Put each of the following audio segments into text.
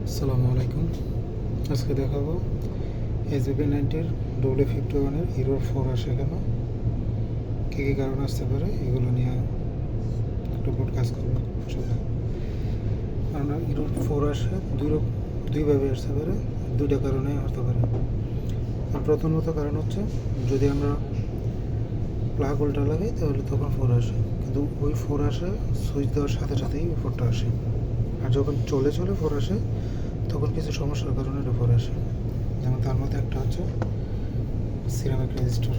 আসসালামু আলাইকুম। আজকে দেখাবো HB90-র W51-এর error-04 আসে কেন, কী কী কারণ আসতে পারে, এগুলো নিয়ে একটা বোর্ড কাজ করবো ইনশাআল্লাহ। কারণ error-04 আসে দুইভাবে আসতে পারে, দুইটা কারণে হতে পারে। প্রথমত কারণ হচ্ছে যদি আমরা প্লাগ উল্টা লাগাই তাহলে তখন 4 আসে, কিন্তু ওই 4 আসে সুইচ দেওয়ার সাথে সাথেই 4টা আসে। আর যখন চলে 4 আসে তখন কিছু সমস্যার কারণে এটা 4 আসে। যেমন তার মধ্যে একটা হচ্ছে সিরামিক রেজিস্টার,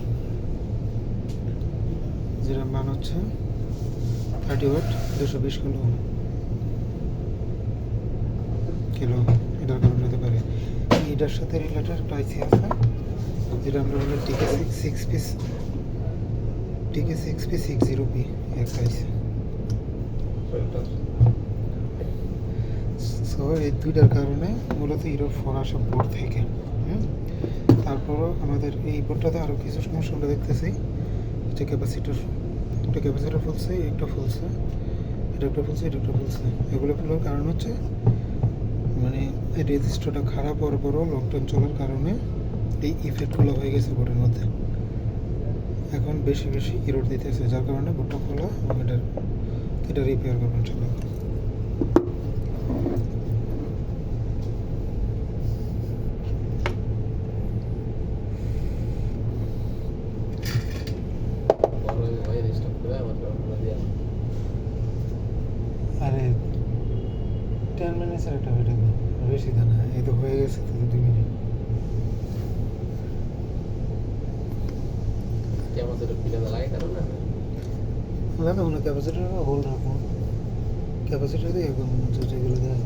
যেটার মান হচ্ছে 30 ওয়াট 220 কিলো, এটার কারণে হতে পারে। এটার সাথে রিলেটেড একটা আইসি আছে যেটা আমরা বলি TK6P60P একটা আইসি। সো এই দুইটার কারণে মূলত error-04 আসে বোর্ড থেকে। তারপরও আমাদের এই বোর্ডটাতে আরও কিছু সমস্যা আমরা দেখতেছি, যে একটা ক্যাপাসিটার ফুলছে, এটা একটা ফুলছে, এটা ফুলছে। এগুলো ফুলার কারণ হচ্ছে মানে এই রেজিস্টারটা খারাপ হওয়ার পরও লং টাইম চলার কারণে এই ইফেক্টগুলো হয়ে গেছে বোর্ডের মধ্যে। এখন বেশি এরর দিতেছে, যার কারণে বোর্ডটা খোলা এবং এটা রিপেয়ার করবেন ইনশাআল্লাহ। আরে 10 মিনিটসের একটা ভিডিও, বেশি না, এই তো হয়ে গেছে তো 2 মিনিট। না ওনা ক্যাপাসিটার হোল্ড রাখুন, ক্যাপাসিটার দিয়ে এখন যেগুলো দেয়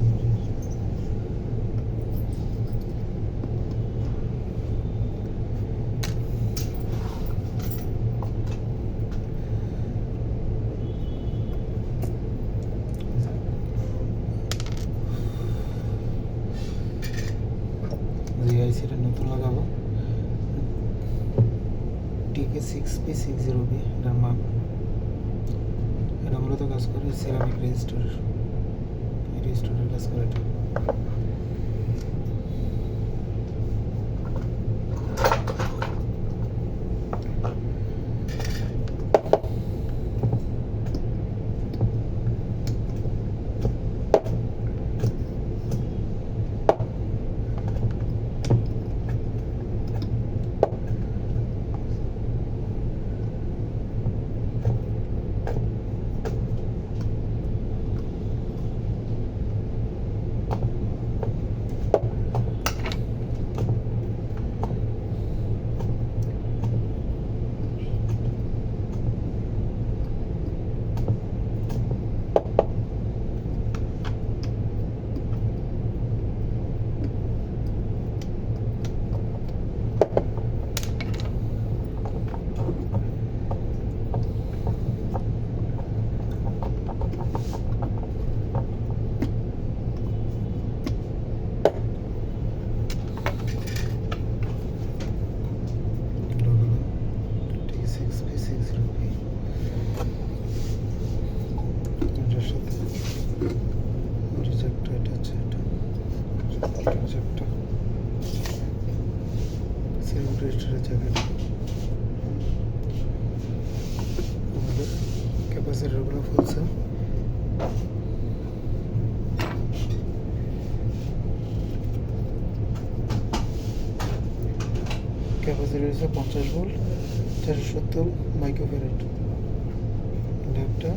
যে আইসিটা নতুন লাগাবো TK6P60P, এটার মান, এটা মূলত কাজ করে সিরামিক রেজিস্টারের কাজ করে এটা। ক্যাপাসিটারগুলো ফুলছে, ক্যাপাসিটার হচ্ছে 50 ভোল্ট 470 মাইক্রোফ্যারাড। এটা একটা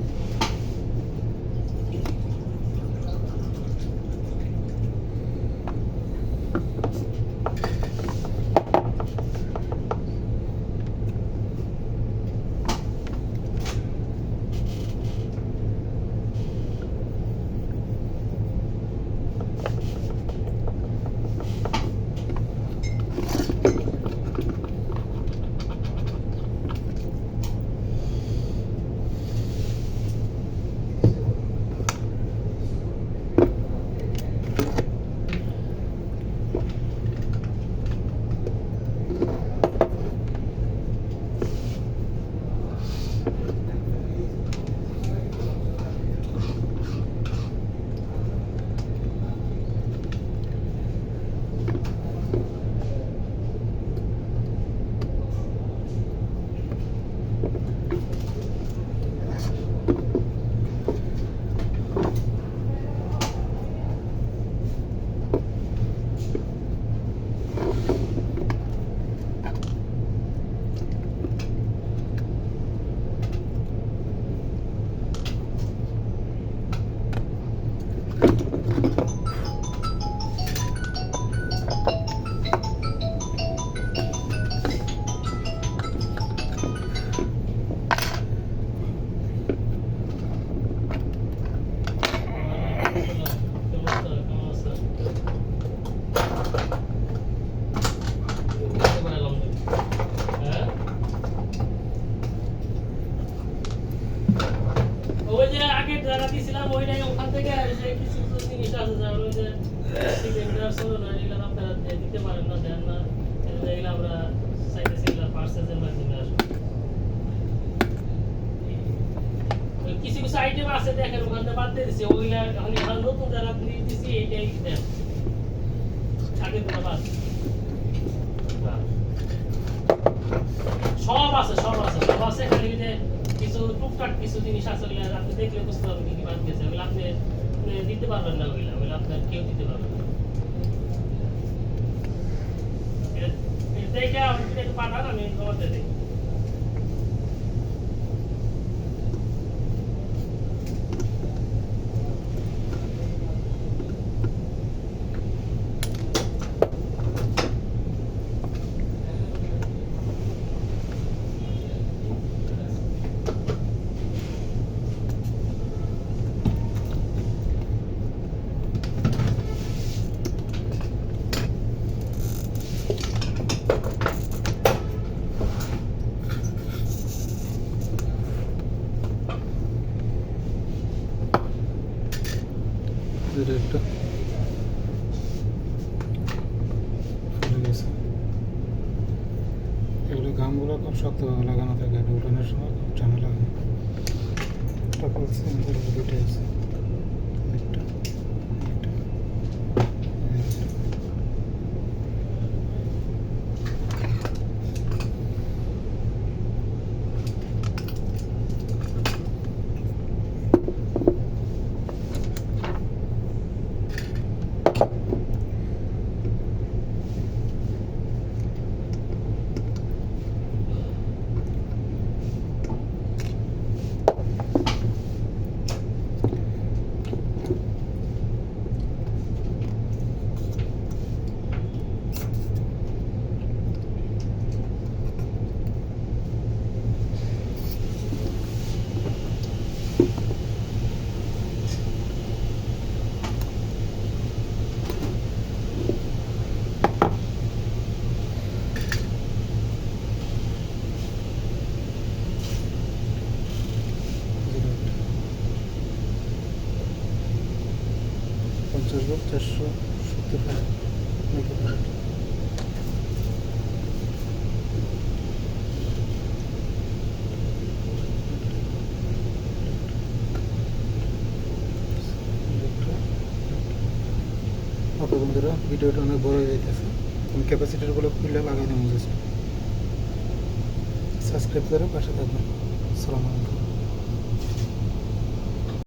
আছে সিলিন্ডার সোলার এগুলো আপনারা দিতে পারেন না, দেন না, এগুলো আমরা চাইতেছি এগুলো পার্সেসের মাধ্যমে আসবে। কিছু কিছু আইটেম আছে দেখেন ওখানে বাদ দিয়ে দিচ্ছি, ওইগুলা এখন নতুন যারা দিচ্ছি এইটাই দেন, আগে দিলে বাদ। সব আছে সব আছে সব আছে, খালি যে কিছু টুকটাক কিছু জিনিস আছে ওগুলো আপনি দেখলে বুঝতে পারবেন কি কি বাদ গেছে, ওগুলো আপনি দিতে পারবেন না, ওগুলো ওগুলো আপনার কেউ দিতে পারবেন না। দেখে আপনি একটু পাঠান, আমি তোমাদের দেখি। এটা একটা ফুলে গেছে। এগুলো গামগুলো খুব শক্তভাবে লাগানো থাকে, এটা উঠানোর সময় খুব ঝামেলা হয়। একটা খুলছে, দুটো আছে, একটা এটা। $50 470 মেগাফ্যারাড। ওকে বন্ধুরা, ভিডিওটা অনেক বড় হয়ে যাইতেছে, আমি ক্যাপাসিটারগুলো খুলে লাগাই দেবো। জাস্ট সাবস্ক্রাইব করে পাশে থাকবেন। আসসালামু আলাইকুম।